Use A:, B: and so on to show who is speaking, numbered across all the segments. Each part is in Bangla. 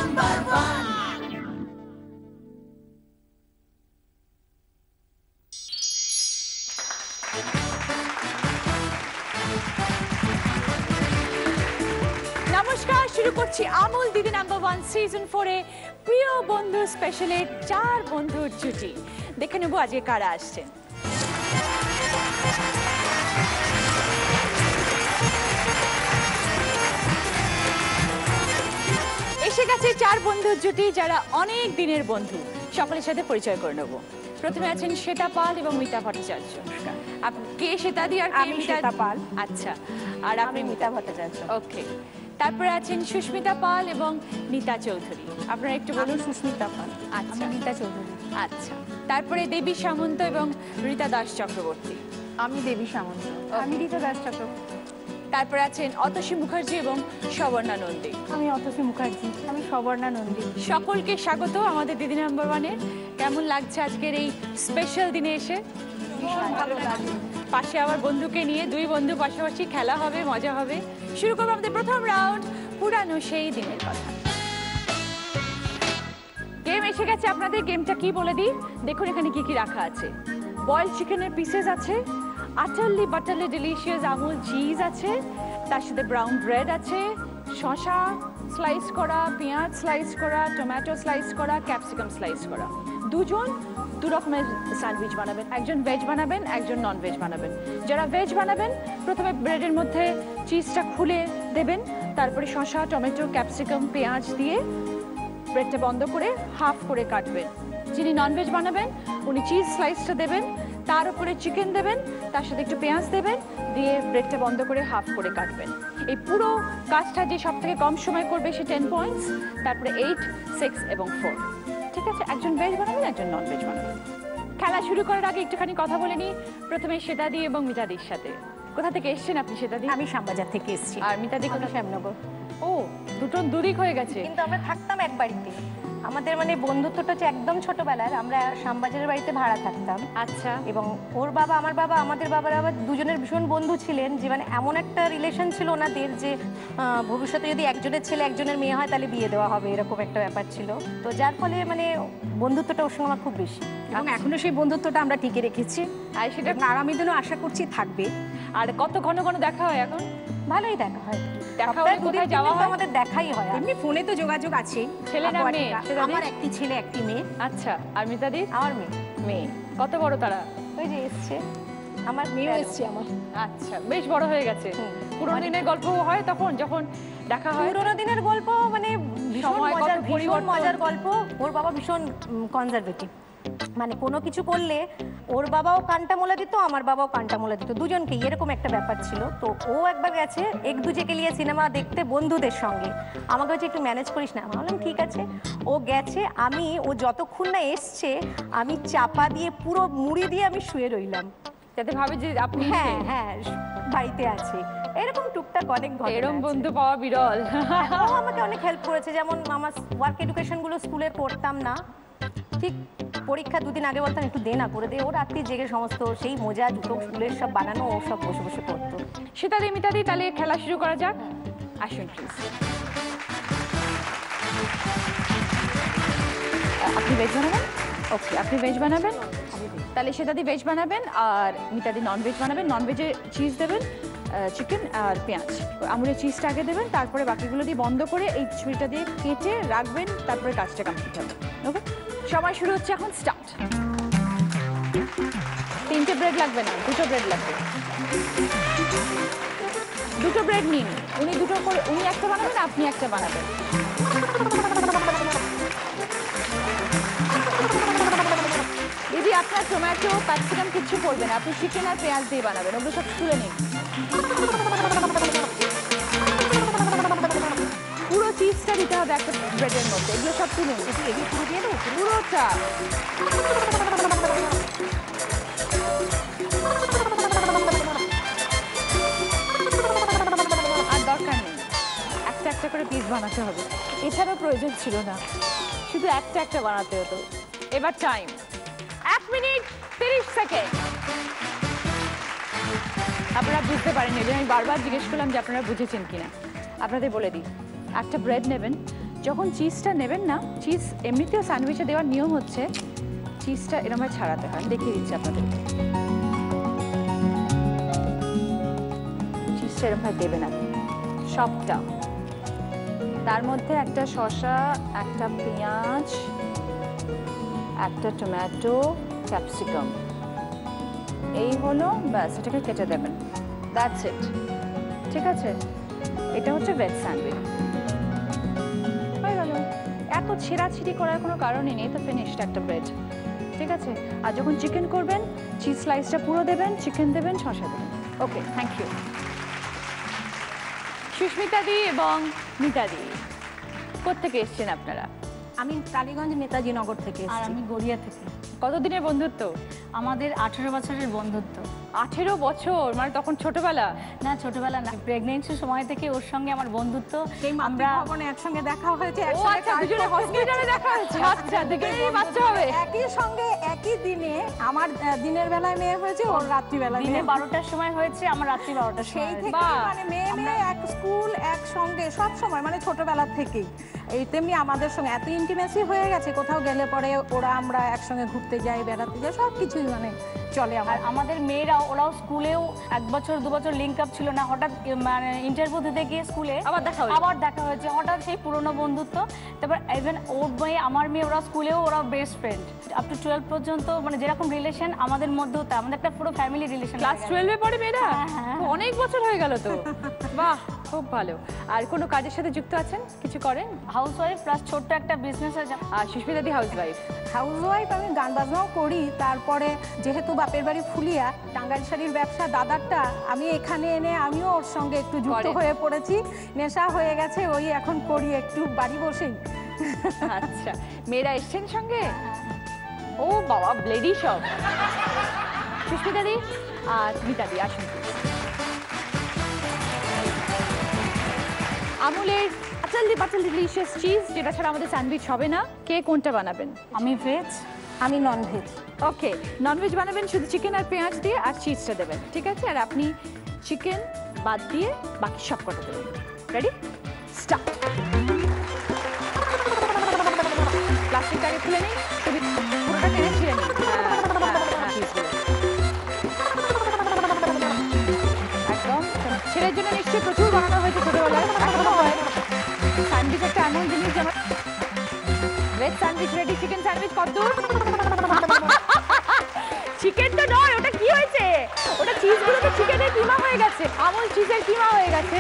A: Number one.
B: নমস্কার, শুরু করছি আমুল দিদি নাম্বার ওয়ান সিজন 4-এ প্রিয় বন্ধু স্পেশালে 4 বন্ধুর জুটি। দেখে নেবো আজকে কারা আসছেন। এসে গেছে 4 বন্ধুর জুটি যারা অনেক দিনের বন্ধু। সকলের সাথে পরিচয় করে নেবো। প্রথমে আছেন শ্বেতা পাল এবং মিতা ভট্টাচার্য। কে শ্বেতা দি আর
C: আমি শ্বেতা পাল।
B: আচ্ছা, আর
C: আমি মিতা ভট্টাচার্য।
B: ওকে। তারপরে আছেন সুস্মিতা পাল এবং নিতা চৌধুরী। আপনারা একটু বলুন।
C: সুস্মিতা পাল।
B: আচ্ছা,
C: নিতা চৌধুরী।
B: আচ্ছা। তারপরে দেবী সামন্ত এবং রীতা দাস চক্রবর্তী।
C: আমি দেবী সামন্ত। আমি রীতা দাস চক্রবর্তী।
B: তারপরে আছেন অতসী মুখার্জি এবং সবর্ণা নন্দী।
C: আমি অতসী মুখার্জি। আমি সবর্ণা নন্দী।
B: সকলকে স্বাগত আমাদের দিদি নাম্বার ওয়ানে। কেমন লাগছে আজকের এই স্পেশাল দিনে এসে?
C: ভীষণ ভালো লাগে।
B: পাশে আমার বন্ধুকে নিয়ে 2 বন্ধু পাশাপাশি খেলা হবে, মজা হবে। শুরু করবো আমাদের প্রথম রাউন্ড, পুরানো সেই দিনের কথা। গেম এসে গেছে আপনাদের। গেমটা কি বলে দিই, দেখুন এখানে কি কি রাখা আছে। বয়েলড চিকেনের পিসেস আছে, আটারলি বাটারলি ডিলিশিয়াস আমুল চিজ আছে, তার সাথে ব্রাউন ব্রেড আছে, শসা স্লাইস করা, পেঁয়াজ স্লাইস করা, টমেটো স্লাইস করা, ক্যাপসিকাম স্লাইস করা। 2 জন 2 রকমের স্যান্ডউইচ বানাবেন, একজন ভেজ বানাবেন, একজন নন ভেজ বানাবেন। যারা ভেজ বানাবেন প্রথমে ব্রেডের মধ্যে চিজটা খুলে দেবেন, তারপরে শসা, টমেটো, ক্যাপসিকাম, পেঁয়াজ দিয়ে ব্রেডটা বন্ধ করে হাফ করে কাটবেন। যিনি ননভেজ বানাবেন উনি চিজ স্লাইসটা দেবেন, তার উপরে চিকেন দেবেন, তার সাথে একটু পেঁয়াজ দেবেন, দিয়ে ব্রেডটা বন্ধ করে হাফ করে কাটবেন। এই পুরো কাজটা যে সব থেকে কম সময় করবে সে 10 পয়েন্টস, তারপরে 8, 6 এবং 4। ঠিক আছে, একজন ভেজ বানাবেন, একজন ননভেজ বানাবেন। খেলা শুরু করার আগে একটুখানি কথা বলে নিই প্রথমে শ্বেতাদি এবং মিতাদির সাথে। কোথা থেকে এসছেন আপনি শ্বেতাদি?
C: আমি শ্যামবাজার থেকে এসেছি।
B: আর মিতাদি কোথা?
C: শ্যামনগর।
B: ও, দুটো দূরই হয়ে গেছে।
C: কিন্তু আমরা থাকতাম এক বাড়িতে। আমাদের মানে বন্ধুত্বটা হচ্ছে একদম ছোটবেলার। আমরা শ্যামবাজারের বাড়িতে ভাড়া থাকতাম।
B: আচ্ছা।
C: এবং ওর বাবা, আমার বাবা, আমাদের বাবার আবার দুজনের ভীষণ বন্ধু ছিলেন, যে মানে এমন একটা রিলেশন ছিল ওনাদের যে ভবিষ্যতে যদি একজনের ছেলে একজনের মেয়ে হয় তাহলে বিয়ে দেওয়া হবে, এরকম একটা ব্যাপার ছিল। তো যার ফলে মানে বন্ধুত্বটা ওর সঙ্গে আমার খুব বেশি, এবং এখনো সেই বন্ধুত্বটা আমরা টিকে রেখেছি।
B: আর সেটা
C: আগামী দিনও আশা করছি থাকবে।
B: আর কত ঘন ঘন দেখা হয় এখন?
C: ভালোই দেখা হয়।
B: দেখা হলে কোথায় যাওয়া হয়?
C: আমাদের দেখাই হয়। এমনি ফোনে তো যোগাযোগ আছে।
B: ছেলে না মেয়ে?
C: আমার একটি ছেলে একটি মেয়ে।
B: আচ্ছা, আর মিতাদি?
C: আমার মেয়ে।
B: মেয়ে কত বড় তারা?
C: ওই যে এসছে আমার মেয়ে, এসছে আমার।
B: আচ্ছা, বেশ বড় হয়ে গেছে। পুরোনো দিনের গল্প হয় তখন যখন দেখা হয়?
C: পুরোনো দিনের গল্প মানে ভীষণ মজার গল্প। ওর বাবা ভীষণ কনজারভেটিভ, মানে কোনো কিছু করলে ওর বাবাও কানটা মোলা দিত, আমার বাবাও কানটা মোলা দিত, দুজনকেই এরকম একটা ব্যাপার ছিল। তো ও একবার গেছে এক দুজেকে নিয়ে সিনেমা দেখতে বন্ধুদের সঙ্গে, আমাকে হচ্ছে একটু ম্যানেজ করিস না। আমি বললাম ঠিক আছে। ও গেছে, ও যতক্ষণ না এসছে আমি চাপা দিয়ে পুরো মুড়ি দিয়ে আমি শুয়ে রইলাম,
B: যাতে ভাবে যে আপনি
C: হ্যাঁ বাড়িতে আছে। এরকম টুকটাক অনেক ঘটনা।
B: এরকম বন্ধু পাওয়া বিরল।
C: ও আমাকে অনেক হেল্প করেছে। যেমন আমার ওয়ার্ক এডুকেশনগুলো স্কুলে করতাম না, ঠিক পরীক্ষা 2 দিন আগে বলতাম একটু দে না, করে দে। ও রাত্রি জেগে সমস্ত সেই মোজা জুতো স্কুলের সব বানানো ও সব বসে বসে করতো।
B: শ্বেতাদি মিতাদি, তাহলে খেলা শুরু করা যাক। আসুন প্লিজ। আপনি ভেজ বানাবেন? ওকে, আপনি ভেজ বানাবেন। তাহলে শ্বেতাদি ভেজ বানাবেন আর মিতাদি নন ভেজ বানাবেন। নন ভেজে চিজ দেবেন, চিকেন আর পেঁয়াজ। আমুলের চিজটা আগে দেবেন, তারপরে বাকিগুলো দিয়ে বন্ধ করে এই ছুরিটা দিয়ে কেটে রাখবেন, তারপরে কাজটা কমপ্লিট হবে। ওকে, সময় শুরু হচ্ছে এখন, স্টার্ট। 3টে ব্রেড লাগবে না, 2টো ব্রেড লাগবে। 2টো ব্রেড নিন। উনি 2টো করে, উনি একটা বানাবেন, আপনি একটা বানাবেন। দিদি আপনার টমেটো ক্যাপসিকাম কিচ্ছু করবেন, আপনি চিকেন আর পেঁয়াজ দিয়ে বানাবেন। ওগুলো সব তুলে নিন। পুরো চিজটা দিতে হবে একটা ব্রেডের মধ্যে, এগুলো সব তুলে নিন। এগুলো পুরো দিয়ে দেবো, পুরোটা। আর দরকার নেই, একটা একটা করে পিস বানাতে হবে। এছাড়াও প্রয়োজন ছিল না, শুধু একটা একটা বানাতে হতো। এবার টাইম 1 মিনিট 30 সেকেন্ড। আপনারা বুঝতে পারেননি, আমি বারবার জিজ্ঞেস করলাম যে আপনারা বুঝেছেন কিনা। আপনাদের বলে দিই, একটা ব্রেড নেবেন, যখন চিজটা নেবেন না, চিজ এমনিতেও স্যান্ডউইচে দেওয়ার নিয়ম হচ্ছে চিজটা এরকমভাবে ছাড়াতে হয়। দেখিয়ে দিচ্ছি আপনাদেরকে। চিজটা এরকমভাবে দেবেন আপনি সবটা। তার মধ্যে একটা শসা, একটা পেঁয়াজ, একটা টমেটো, ক্যাপসিকাম, এই হলো ব্যাস, এটাকে কেটে দেবেন। That's it. ঠিক আছে, এটা হচ্ছে ভেজ স্যান্ডউইচ। হয়ে গেল। এত ছেঁড়াছিড়ি করার কোনো কারণই নেই, তো ফিনিশড একটা ব্রেড। ঠিক আছে, আর যখন চিকেন করবেন চিজ স্লাইসটা পুরো দেবেন, চিকেন দেবেন, শসা দেবেন। ওকে, থ্যাংক ইউ। সুস্মিতা দি এবং মিতা দি, কোত্থেকে এসছেন আপনারা?
C: আমি টালিগঞ্জ নেতাজি নগর থেকে
A: আর
C: এসেছি।
A: আমি গড়িয়া থেকে।
B: কতদিনের বন্ধুত্ব?
A: আমাদের 18 বছরের বন্ধুত্ব।
B: 18 বছর, মানে তখন ছোটবেলা?
A: না, ছোটবেলা না, প্রেগনেন্সির সময় থেকে ওর সঙ্গে আমার বন্ধুত্ব।
C: আমরা ভবনে একসঙ্গে দেখা হয়েছে,
B: ও আচ্ছা, দুজনে হসপিটালে দেখা হয়েছে। আচ্ছা, দুজনেই বাচ্চা হবে
C: একই সঙ্গে একই দিনে। আমার দিনের বেলায় মেয়ে হয়েছে, ওর রাত্রিবেলায়
A: দিনে
C: মেয়ে।
A: 12টার সময় হয়েছে, আমার রাত্রি 12টার সময়
C: সেই
A: হয়েছে।
C: থেকে মানে মেয়ে মেয়ে এক স্কুল এক সঙ্গে সব সময়, মানে ছোটবেলা থেকেই। এই তেমনি আমাদের সঙ্গে এত ইন্টিমেসি হয়ে গেছে, কোথাও গেলে পরে ওরা আমরা একসঙ্গে ঘুরতে যাই, বেড়াতে যাই, সব কিছুই মানে চলে আমার।
A: আর আমাদের মেয়েরা, ওরাও স্কুলেও 1 বছর 2 বছর লিঙ্ক আপ ছিল না, হঠাৎ মানে ইন্টারভিউ দিতে গিয়ে স্কুলে
B: আবার দেখা
A: হয়েছে, হঠাৎ সেই পুরনো বন্ধুত্ব। তারপর ইভেন ওর মেয়ে আমার মেয়ে, ওরা স্কুলেও ওরা বেস্ট ফ্রেন্ড আপ টু 12 পর্যন্ত, মানে যেরকম রিলেশন আমাদের মধ্যেও, তা আমাদের একটা পুরো ফ্যামিলি রিলেশন।
B: ক্লাস 12 এ পড়ে মেয়েরা?
A: হ্যাঁ।
B: তো অনেক বছর হয়ে গেল তো। বাহ, খুব ভালো। আর কোনো কাজের সাথে যুক্ত আছেন? কিছু করেন?
A: হাউসওয়াইফ প্লাস ছোট্ট একটা বিজনেস আছে।
B: আর সুস্মিতা দি হাউসওয়াইফ?
C: হাউসওয়াইফ, আমি গান বাজনাও করি। তারপরে যেহেতু বাপের বাড়ি ফুলিয়া, টাঙ্গাইল শাড়ির ব্যবসা দাদারটা আমি এখানে এনে আমিও ওর সঙ্গে একটু যুক্ত হয়ে পড়েছি। নেশা হয়ে গেছে, ওই এখন করি একটু বাড়ি বসেই।
B: আচ্ছা, মেয়েরা এসছেন সঙ্গে? ও বাবা, ব্লেডি সব। সুস্মিতা দি আর মিতা দি আসুন। আমুলের আটাল ডিলিশিয়াস চিজ, যেটা ছাড়া আমাদের স্যান্ডউইচ হবে না। কে কোনটা বানাবেন?
A: আমি ভেজ।
C: আমি নন ভেজ।
B: ওকে, ননভেজ বানাবেন শুধু চিকেন আর পেঁয়াজ দিয়ে, আর চিজটা দেবেন। ঠিক আছে, আর আপনি চিকেন বাদ দিয়ে বাকি সব কটা দেবেন। Ready, start. প্লাস্টিকটাকে খুলে নিন, পুরোটা টেনে ছিঁড়ে নিন। একদম। ছেলের জন্য নিশ্চয়ই প্রচুর বানানো হয়েছে ছোটবেলায়, এখনো হয়। স্যান্ডউইচ একটা এমন জিনিস যেমন veg sandwich ready. Chicken sandwich কতদূর? চিকেন তো নয়, ওটা কি হয়েছে? ওটা চিজগুলো তো চিকেনের কিমা হয়ে গেছে, আমুল চিজের কিমা হয়ে গেছে।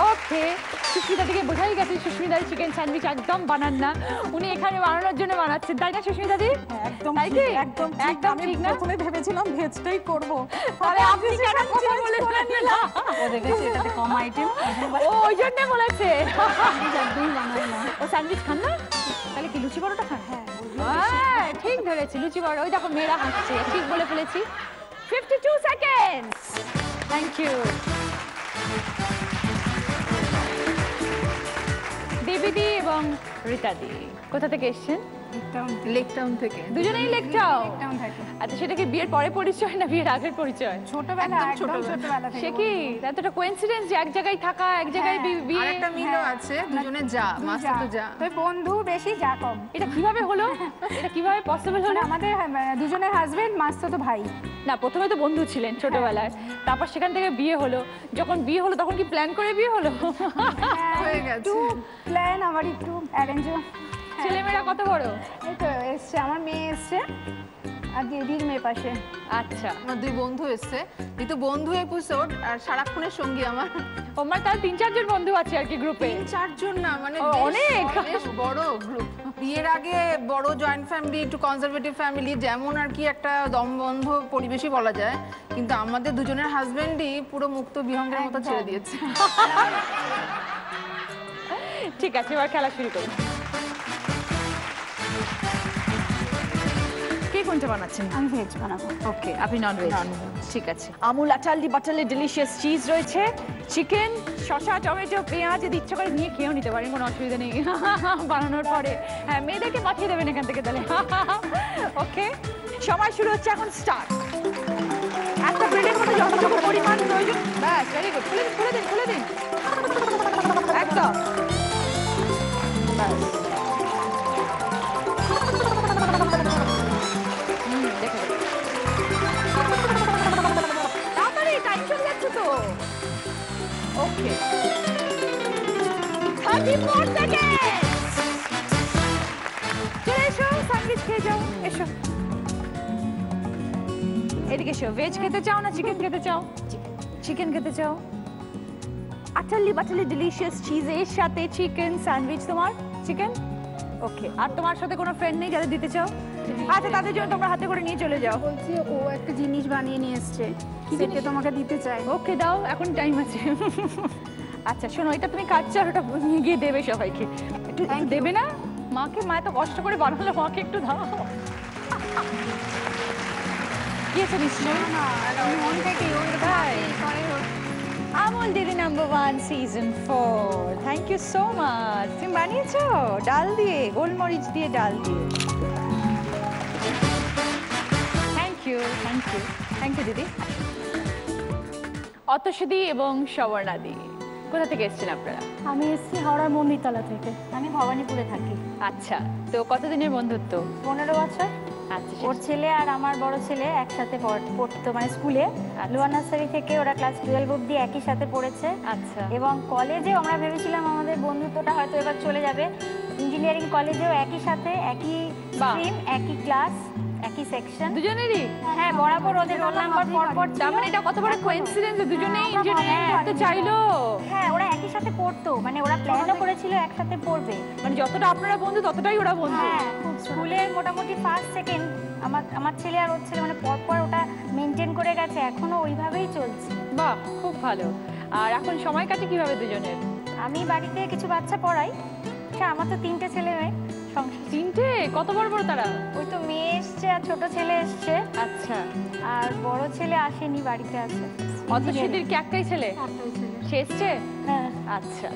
B: ওকে, সুস্মিতা দিকে বোঝাই গেছে সুস্মিতা দি চিকেন স্যান্ডউইচ একদম বানান না, উনি এখানে বানানোর জন্য বানাচ্ছেন, তাই না সুস্মিতা দি?
C: একদম
B: তাই কি?
C: একদম
B: একদম
C: আমি
B: ঠিক না?
C: প্রথমে ভেবেছিলাম ভেজটাই করব,
B: তাহলে আপনি কেন কথা বলেছিলেন না?
A: ও দেখেছি এটাতে কম আইটেম,
B: ও ওই জন্য বলেছে।
A: একদমই বানাই না।
B: ও স্যান্ডউইচ খান না? তাহলে কি লুচি পরোটা খান? হ্যাঁ, ঠিক ধরেছি, লুচি পরোটা। ওই দেখো মেয়েরা হাসছে, ঠিক বলে ফেলেছি। 52 সেকেন্ডস। Thank you. দেবীদি এবং রীতাদি কোথা থেকে এসছেন?
D: লেক টাউন থেকে।
B: দুজনেই লেক টাউন?
A: টাউন থেকে।
B: আচ্ছা, সেটা কি বিয়ের পরে পরিচয় না বিয়ের আগের পরিচয়?
A: ছোটবেলা, একদম ছোটবেলা থেকে।
B: সে কি এতটা কোইন্সিডেন্স যে এক জায়গায় থাকা, এক জায়গায় বিয়ে?
D: আরেকটা মিলও আছে, দুজনে যা, মাস্টার যা।
A: তো বন্ধু বেশি, যা কম।
B: এটা কিভাবে হলো? এটা কিভাবে পসিবল হলো?
A: আমাদের দুজনের হাজবেন্ড মাস্টার ভাই।
B: না, প্রথমে তো বন্ধু ছিলেন ছোটবেলায়, তারপর সেখান থেকে বিয়ে হলো। যখন বিয়ে হলো তখন কি প্ল্যান করে বিয়ে হলো?
D: হয়ে গেছে।
A: একটু প্ল্যান, আবার একটু অ্যারেঞ্জও।
B: ছেলেমেয়েরা কত বড়?
A: এই তো এসছে, আমার মেয়ে এসছে আর দিদির মেয়ে পাশে।
B: আচ্ছা,
D: আমার দুই বন্ধু এসছে, কিন্তু বন্ধু এপিসোড আর সারাক্ষণের সঙ্গী আমার
B: তোমার তার 3-4 জন বন্ধু আছে আর কি গ্রুপে?
D: 3-4 জন না, মানে
B: ও, অনেক।
D: বেশ বড় গ্রুপ। বিয়ের আগে বড় জয়েন্ট ফ্যামিলি, একটু কনজারভেটিভ ফ্যামিলি, যেমন আর কি একটা দমবন্ধ পরিবেশই বলা যায়, কিন্তু আমাদের দুজনের হাজবেন্ডই পুরো মুক্ত বিহঙ্গের মতো ছেড়ে দিয়েছে।
B: ঠিক আছে, এবার খেলা শুরু করুন। কে কোনটা বানাচ্ছেন?
A: আমি ভেজ বানাবো।
B: ওকে, আপনি নন ভেজ। ঠিক আছে। আমুল আটালি বাটালি ডিলিশিয়াস চিজ রয়েছে, চিকেন, শসা, টমেটো, পেঁয়াজ, যদি ইচ্ছা করে নিয়ে খেয়েও নিতে পারেন, কোনো অসুবিধা নেই বানানোর পরে। হ্যাঁ, মেয়েদেরকে পাঠিয়ে দেবেন এখান থেকে তাহলে। ওকে, সময় শুরু হচ্ছে এখন, স্টার্ট। একটা ব্রেডের মধ্যে যতটুকু পরিমাণ প্রয়োজন, ব্যাস, ভেরি গুড। খুলে দিন, খুলে দিন, খুলে দিন, একদম। 34 সেকেন্ড। চলে এসো, স্যান্ডউইচ খেয়ে যাও, এসো। এদিকে এসো, ভেজ খেতে চাও না চিকেন খেতে চাও? চিকেন খেতে চাও? আটালি বাটালি ডিলিশিয়াস চিজের সাথে চিকেন স্যান্ডউইচ, তোমার চিকেন। ওকে, আর তোমার সাথে কোনো ফ্রেন্ড নেই যাদের দিতে চাও? আচ্ছা, তাদের জন্য তোমরা হাতে করে নিয়ে চলে যাও।
E: বলছি ও একটা জিনিস বানিয়ে নিয়ে এসছে, সেটা তোমাকে দিতে চাই।
B: ওকে, দাও, এখন টাইম আছে। আচ্ছা শোনো, এটা তুমি কাটছো আর ওটা নিয়ে গিয়ে দেবে সবাইকে। একটু দেবে না মাকে? মা তো কষ্ট করে বানালো, মাকে একটু দাও। কি আছে নিশ্চয়?
E: মন থেকে
B: আমুল দিদি number 1 season 4। Thank you so much. তুমি বানিয়েছো ডাল দিয়ে, গোলমরিচ দিয়ে, ডাল দিয়ে। Thank you, thank you, thank you দিদি। অতসী এবং সবর্ণাদি, কোথা থেকে এসেছেন আপনারা?
A: আমি এসেছি হাওড়ার মন্দিরতলা থেকে।
C: আমি ভবানীপুরে থাকি।
B: আচ্ছা, তো কতদিনের বন্ধুত্ব?
C: 15 বছর।
B: আচ্ছা,
C: ওর ছেলে আর আমার বড় ছেলে একসাথে পড়তো, মানে স্কুলে লোয়ার নার্সারি থেকে ওরা ক্লাস 12 অবধি একই সাথে পড়েছে।
B: আচ্ছা,
C: এবং কলেজেও আমরা ভেবেছিলাম আমাদের বন্ধুত্বটা হয়তো এবার চলে যাবে। ইঞ্জিনিয়ারিং কলেজেও একই সাথে, একই স্ট্রিম, একই ক্লাস, একই সেকশন
B: দুজনেরই?
C: হ্যাঁ, বরাবর ওদের রোল নাম্বার পর
B: তার মানে এটা কত বড় কোইন্সিডেন্স যে দুজনেই ইঞ্জিনিয়ারিং করতে চাইলো।
C: হ্যাঁ, ওরা একই সাথে পড়তো, মানে ওরা প্ল্যানও করেছিল একসাথে পড়বে।
B: মানে যতটা আপনারা বন্ধু ততটাই ওরা বন্ধু।
C: হ্যাঁ, স্কুলের মোটামুটি ফার্স্ট সেকেন্ড আমার ছেলে আর ওর ছেলে মানে পরপর ওটা মেনটেন করে গেছে, এখনো ওইভাবেই চলছে।
B: বাহ, খুব ভালো। আর এখন সময় কাটে কিভাবে দুজনের?
C: আমি বাড়িতে কিছু বাচ্চা পড়াই। হ্যাঁ, আমার তো 3টে ছেলে মেয়ে সংসার।
B: 3টে? কত বড় বড় তারা?
C: ওই তো মেয়ে এসছে আর ছোট ছেলে এসছে।
B: আচ্ছা,
C: আর বড় ছেলে আসেনি, বাড়িতে আছে।
B: অতসীদির কি একটাই ছেলে? সে এসছে?
C: হ্যাঁ।
B: আচ্ছা,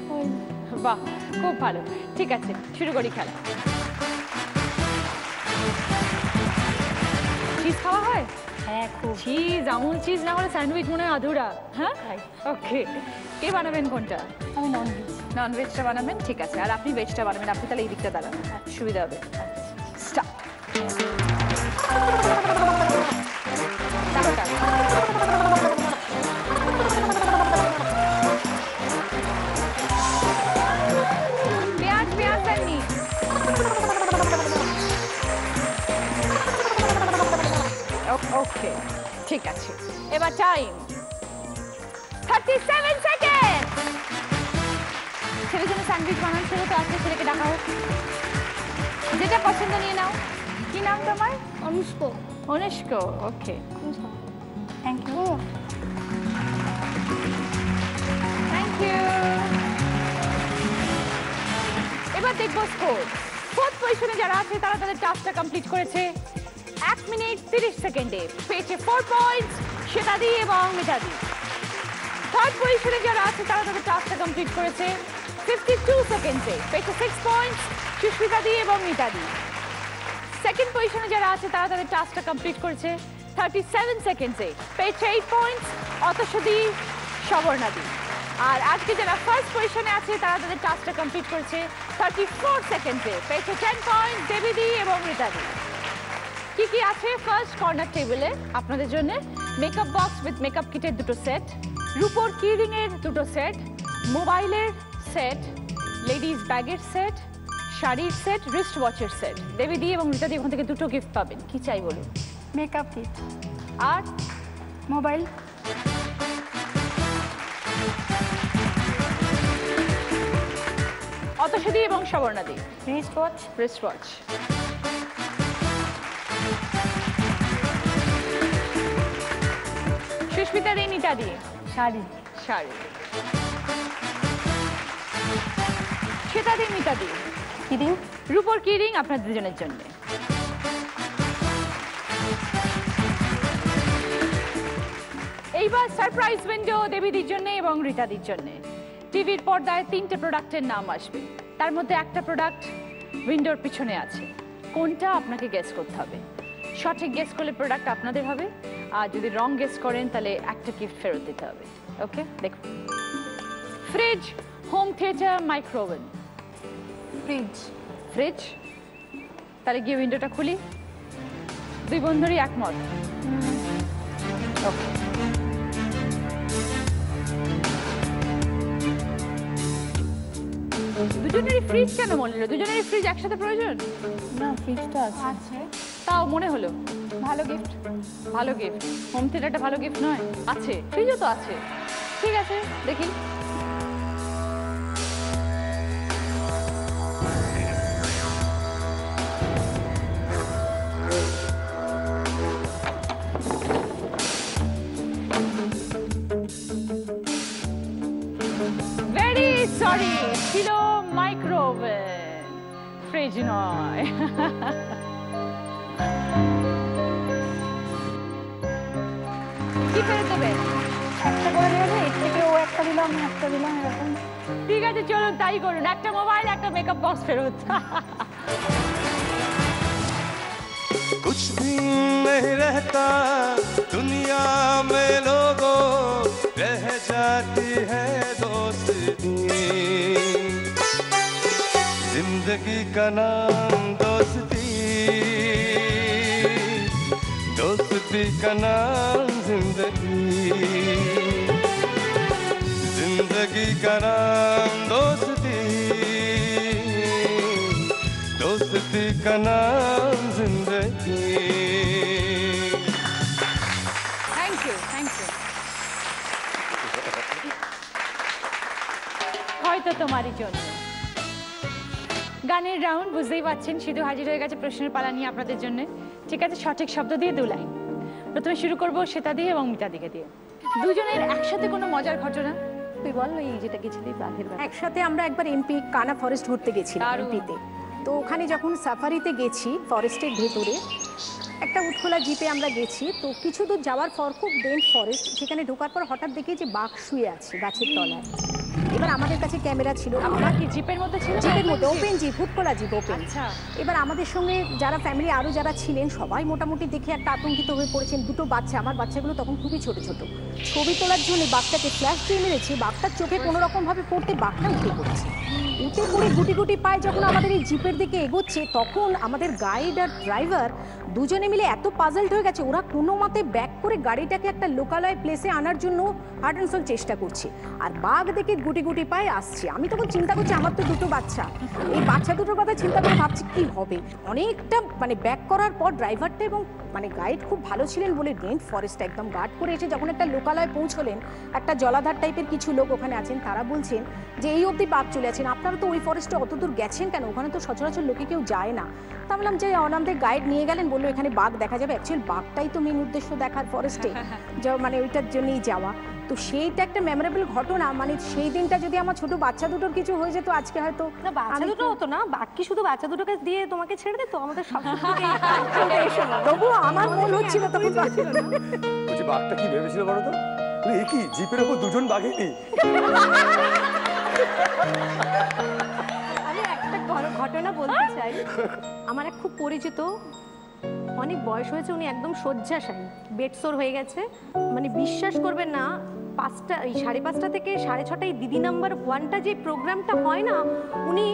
B: বাহ, খুব ভালো। ঠিক আছে, শুরু করি খেলা। চিজ খাওয়া হয়?
C: হ্যাঁ, খুব।
B: চিজ, আমুল চিজ না হলে স্যান্ডউইচ মনে হয় আধুরা। হ্যাঁ, ওকে। কে বানাবেন কোনটা?
C: আমি ননভেজ।
B: নন ভেজটা বানাবেন, ঠিক আছে। আর আপনি ভেজটা বানাবেন, আপনি তাহলে এই দিকটা দাঁড়ান, সুবিধা হবে। স্টার্ট। পেঁয়াজ পেঁয়াজ দেননি। ওকে, ঠিক আছে। এবার টাইম 37 সেকেন্ড। ছেলের জন্য স্যান্ডউইচ বানান, ছেলে তো আছে, ছেলেকে ডাকা হোক। যেটা পছন্দ নিয়ে নাও। কি নাম তোমার?
A: Anushka.
B: Anushka, okay.
C: Thank you.
B: Thank you. এবার দেখবো স্কোর। 4th পজিশনে যারা আছে তারা তাদের টাস্কটা কমপ্লিট করেছে 1 মিনিট 30 সেকেন্ডে, পেয়েছে 4 পয়েন্টস শ্বেতাদি এবং মিতাদি। 3rd পজিশনে যারা আছে তারা তাদের টাস্কটা কমপ্লিট করেছে 52 সেকেন্ডে, পেয়েছে 6 পয়েন্টস সুস্মিতাদি এবং মিতাদি। 2nd পজিশনে যারা আছে তারা তাদের টাস্কটা কমপ্লিট করেছে 37 সেকেন্ডে, পেয়েছে 8 পয়েন্টস অতসী, সবর্ণাদি। আর আজকে যারা 1st পজিশনে আছে তারা তাদের টাস্কটা কমপ্লিট করেছে 34 সেকেন্ডে, পেয়েছে 10 পয়েন্টস দেবীদি এবং রিতাদি। কি কি আছে ফার্স্ট কর্নার টেবিলে আপনাদের জন্য? মেকআপ বক্স উইথ মেকআপ কিটের 2টো সেট, রূপোর কিরিং এর 2টো সেট, মোবাইলের সেট, লেডিস ব্যাগের সেট, শাড়ির সেট, রিস্ট ওয়াচের সেট। দেবীদি এবং রিতাদি ওখান থেকে 2টো গিফট পাবেন। কি চাই বলুন?
E: মেকআপ কিট,
B: আর
E: মোবাইল,
B: অতসী এবং সবর্ণাদি
C: wrist watch.
B: Wrist watch. Susmita দি, নিতা দি
C: শাড়ি।
B: শাড়ি। শ্বেতা দি, মিতা দি
C: কিরিং।
B: রূপোর কিরিং আপনাদের দুজনের জন্য। এইবার সারপ্রাইজ উইন্ডো দেবীদির জন্য এবং রিতাদির জন্য। টিভির পর্দায় 3টে প্রোডাক্টের নাম আসবে, তার মধ্যে একটা প্রোডাক্ট উইন্ডোর পিছনে আছে। কোনটা আপনাকে গেস করতে হবে। সঠিক গেস করলে প্রোডাক্ট আপনাদের হবে, আর যদি রং গেস করেন তাহলে একটা গিফট ফেরত দিতে হবে। ওকে, দেখুন। Fridge, home theatre, micro oven.
E: Fridge.
B: Fridge. তাহলে গিয়ে উইন্ডোটা খুলি। দুই বন্ধুরই একমত। ওকে, দুজনেরই ফ্রিজ কেন মনে হলো? দুজনেরই ফ্রিজ একসাথে প্রয়োজন?
E: না, ফ্রিজটা আছে।
B: তাও মনে হলো
E: ভালো গিফট।
B: ভালো গিফট। হোম থিয়েটারটা ভালো গিফট নয়? আছে, ফ্রিজও তো আছে। ঠিক আছে, দেখি। ভেরি সরি, ছিল মাইক্রোওয়েভ, ফ্রিজ নয়। কি ফেরত দেবে?
E: একটা করে দেওয়া যায়, এর থেকে ও একটা দিল, আমি একটা দিলাম, এরকম।
B: ঠিক আছে, চলুন তাই করুন। একটা মোবাইল, একটা মেকআপ বক্স ফেরত।
F: कुछ भी नहीं रहता दुनिया में लोगों, रह जाती है दोस्ती। जिंदगी का नाम दोस्ती, दोस्ती का नाम जिंदगी, जिंदगी का नाम दोस्ती, दोस्ती का नाम जिंदगी।
B: Thank you, thank you. হয়তো তোমারই জন্য। গানের রাউন্ড বুঝতেই পাচ্ছেন, সিধু হাজির হয়ে গেছে প্রশ্নের পালা নিয়ে আপনাদের জন্য। ঠিক আছে, সঠিক শব্দ দিয়ে 2 লাইন। প্রথমে শুরু করবো শ্বেতা দিয়ে এবং মিতা দিকে দিয়ে। দুজনের একসাথে কোনো মজার ঘটনা?
C: তুই বল, ওই যেটা গেছিলি বাঘের ব্যাপারে।
G: একসাথে আমরা একবার এমপি কানা ফরেস্ট ঘুরতে গেছিলাম
B: দারুণ।
G: এমপিতে। তো ওখানে যখন সাফারিতে গেছি ফরেস্টের ভেতরে, একটা উঠখোলা জিপে আমরা গেছি। তো কিছু দূর যাওয়ার পর খুব ডেন্স ফরেস্ট, সেখানে ঢোকার পর হঠাৎ দেখি যে বাঘ শুয়ে আছে গাছের তলায়। এবার আমাদের কাছে ক্যামেরা ছিল, আমরা
B: কি জিপের মধ্যে ছিল?
G: জিপের মধ্যে, ওপেন জিপ, উঠখোলা জিপ ওপেন।
B: আচ্ছা।
G: এবার আমাদের সঙ্গে যারা ফ্যামিলি আরও যারা ছিলেন সবাই মোটামুটি দেখে একটা আতঙ্কিত হয়ে পড়েছেন। 2টো বাচ্চা, আমার বাচ্চাগুলো তখন খুবই ছোট ছোট, ছবি তোলার জন্য বাঘটাকে ফ্ল্যাশ দিয়ে মেরেছি। বাঘটার চোখে কোনো রকমভাবে পড়তে বাঘটা উঠে পড়েছে। উঠে পড়ে গুটি গুটি পায়ে যখন আমাদের এই জিপের দিকে এগোচ্ছে, তখন আমাদের গাইড আর ড্রাইভার দুজনে মিলে এত পাজলড হয়ে গেছে, ওরা কোনো মতে ব্যাক করে গাড়িটাকে একটা লোকালয় প্লেসে আনার জন্য হার্ট অ্যান্ড সোল চেষ্টা করছে। আর বাঘ দেখে গুটি গুটি পায়ে আসছে। আমি তখন চিন্তা করছি, আমার তো 2টো বাচ্চা, এই বাচ্চা দুটোর কথা চিন্তা করে ভাবছি কি হবে। অনেকটা মানে ব্যাক করার পর ড্রাইভারটা এবং মানে গাইড খুব ভালো ছিলেন বলে ডেন্ট ফরেস্ট একদম গার্ড করে এসে যখন একটা লোকালয় পৌঁছলেন, একটা জলাধার টাইপের কিছু লোক ওখানে আছেন, তারা বলছেন যে এই অবধি বাঘ চলে আছেন, আপনারা তো ওই ফরেস্টে অত দূর গেছেন কেন? ওখানে তো সচরাচর লোকে কেউ যায় না। তা বললাম যে আমাদের গাইড নিয়ে গেলেন, বললো এখানে বাঘ দেখা যাবে। অ্যাকচুয়ালি বাঘটাই তো মেন উদ্দেশ্য দেখার ফরেস্টে, মানে ওইটার জন্যই যাওয়া। তো সেইটা একটা মেমোরেবল ঘটনা। মানে সেই দিনটা যদি আমার ছোট বাচ্চা দুটোর কিছু হয়ে যেত, আজকে হয়তো
C: না, বাচ্চা দুটো হতো না, বাঘ কি শুধু বাচ্চা দুটোকে দিয়ে তোমাকে ছেড়ে দিত? আমাদের সব
G: তবুও আমার মন হচ্ছিল তখন।
H: বলছি বাঘটা কি ভেবেছিল বলো তো? এ কি জিপের ওপর 2জন বাঘেনি?
C: আমি একটা ঘটনা বলতে চাই। আমার এক খুব পরিচিত, অনেক বয়স হয়েছে, উনি একদম শয্যাশায়ী, বেডসোর হয়ে গেছে। মানে বিশ্বাস করবেন না, 5:30 থেকে 6:30 দিদি নাম্বার 1টা যে প্রোগ্রামটা হয় না, উনি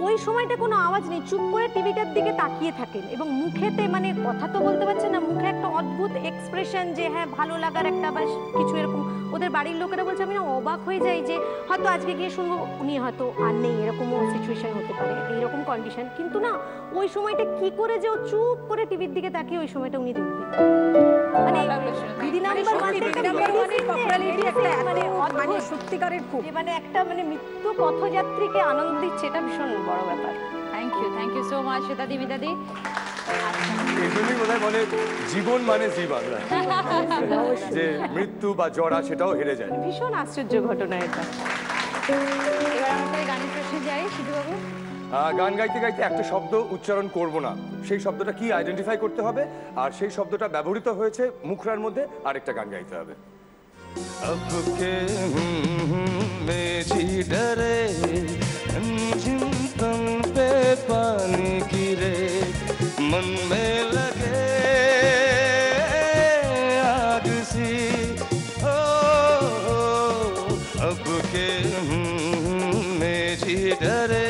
C: ওই সময়টা কোনো আওয়াজ নেই, চুপ করে টিভিটার দিকে তাকিয়ে থাকেন এবং মুখেতে মানে কথা তো বলতে পারছেন না, মুখে একটা অদ্ভুত এক্সপ্রেশন যে হ্যাঁ ভালো লাগার একটা বা কিছু এরকম। ওদের বাড়ির লোকেরা বলছে, আমি না অবাক হয়ে যাই যে হয়তো আজকে গিয়ে শুনবো উনি হয়তো আর নেই, এরকমও সিচুয়েশন হতে পারে, এইরকম কন্ডিশন। কিন্তু না, ওই সময়টা কি করে যে ও চুপ করে টিভির দিকে তাকিয়ে ওই সময়টা উনি দেখবেন। মানে দিদি নাম্বার
G: মানে সত্যিকারের খুব
C: মানে একটা মানে মৃত্যু পথযাত্রীকে আনন্দ দিচ্ছে, এটা ভীষণ বড় ব্যাপার।
B: Thank you so much Shweta দি, মিতা দি।
H: এই জন্যই বোধহয় বলে জীবন মানে জি বাংলা, যে মৃত্যু বা জরা সেটাও হেরে যায়।
C: ভীষণ আশ্চর্য ঘটনা এটা।
B: এবার আমাদের গানের প্রশ্নে যাই, সিধু বাবু।
H: গান গাইতে গাইতে একটা শব্দ উচ্চারণ করব না, সেই শব্দটা কি আইডেন্টিফাই করতে হবে, আর সেই শব্দটা ব্যবহৃত হয়েছে মুখরার মধ্যে আরেকটা গান গাইতে হবে।
F: अब के में जी डरे, जिन तन पे पानी गिरे, मन में लगे आग सी। ओ अब के में जी डरे,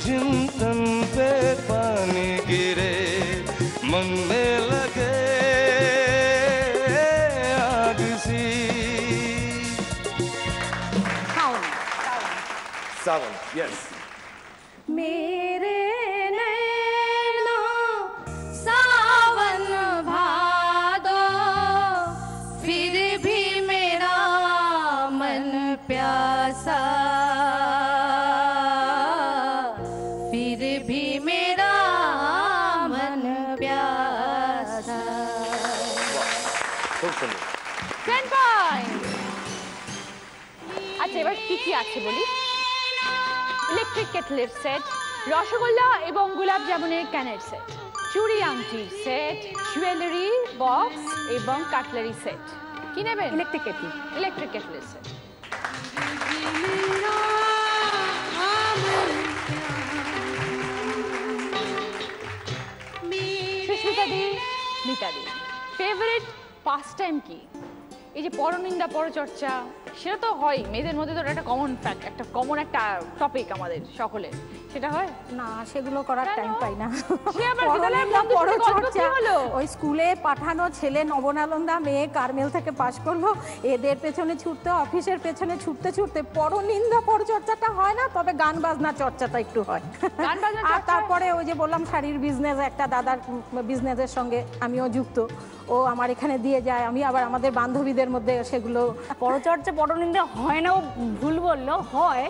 F: झिम तन पे पानी गिरे, मन में लगे
H: সাবন, ইয়েস।
C: मेरे नैना सावन भादो फिर भी मेरा मन प्यासा फिर भी मेरा मन प्यासा।
H: খুব সুন্দর।
B: 10 পয়েন্ট। আচ্ছা এবার কি কি আছে বলি। ইলেকট্রিক কেটলের সেট, রসগোল্লা এবং গোলাপ জামুনের ক্যানের সেট, চুড়ি আংটির সেট, জুয়েলারি বক্স এবং কাটলারি সেট। কি নেবেন?
G: Electric kettle.
B: ইলেকট্রিক কেটলের সেট। সুস্মিতা দি, মিতা দি, ফেভারিট পাস টাইম কি? এই যে পরনিন্দা পরচর্চা সেটা তো হয় মেয়েদের মধ্যে, তো একটা কমন ফ্যাক্ট, একটা কমন একটা টপিক আমাদের সকলের, সেটা হয়
G: না, সেগুলো করার টাইম পাই না।
B: সে আবার বিদ্যালয়ের বন্ধুদের গল্প কি হলো?
G: ওই স্কুলে পাঠানো ছেলে নবনালন্দা, মেয়ে কার্মেল থেকে পাশ করলো, এদের পেছনে ছুটতে, অফিসের পেছনে ছুটতে ছুটতে পরনিন্দা পরচর্চাটা হয় না, তবে গান বাজনা চর্চাটা একটু হয়।
B: গান বাজনা
G: আর তারপরে ওই যে বললাম শাড়ির বিজনেস, একটা দাদার বিজনেসের সঙ্গে আমিও যুক্ত, ও আমার এখানে দিয়ে যায়, আমি আবার আমাদের বান্ধবীদের মধ্যে সেগুলো।
A: পরচর্চা পরনিন্দা হয় না, ও ভুল বললো, হয়।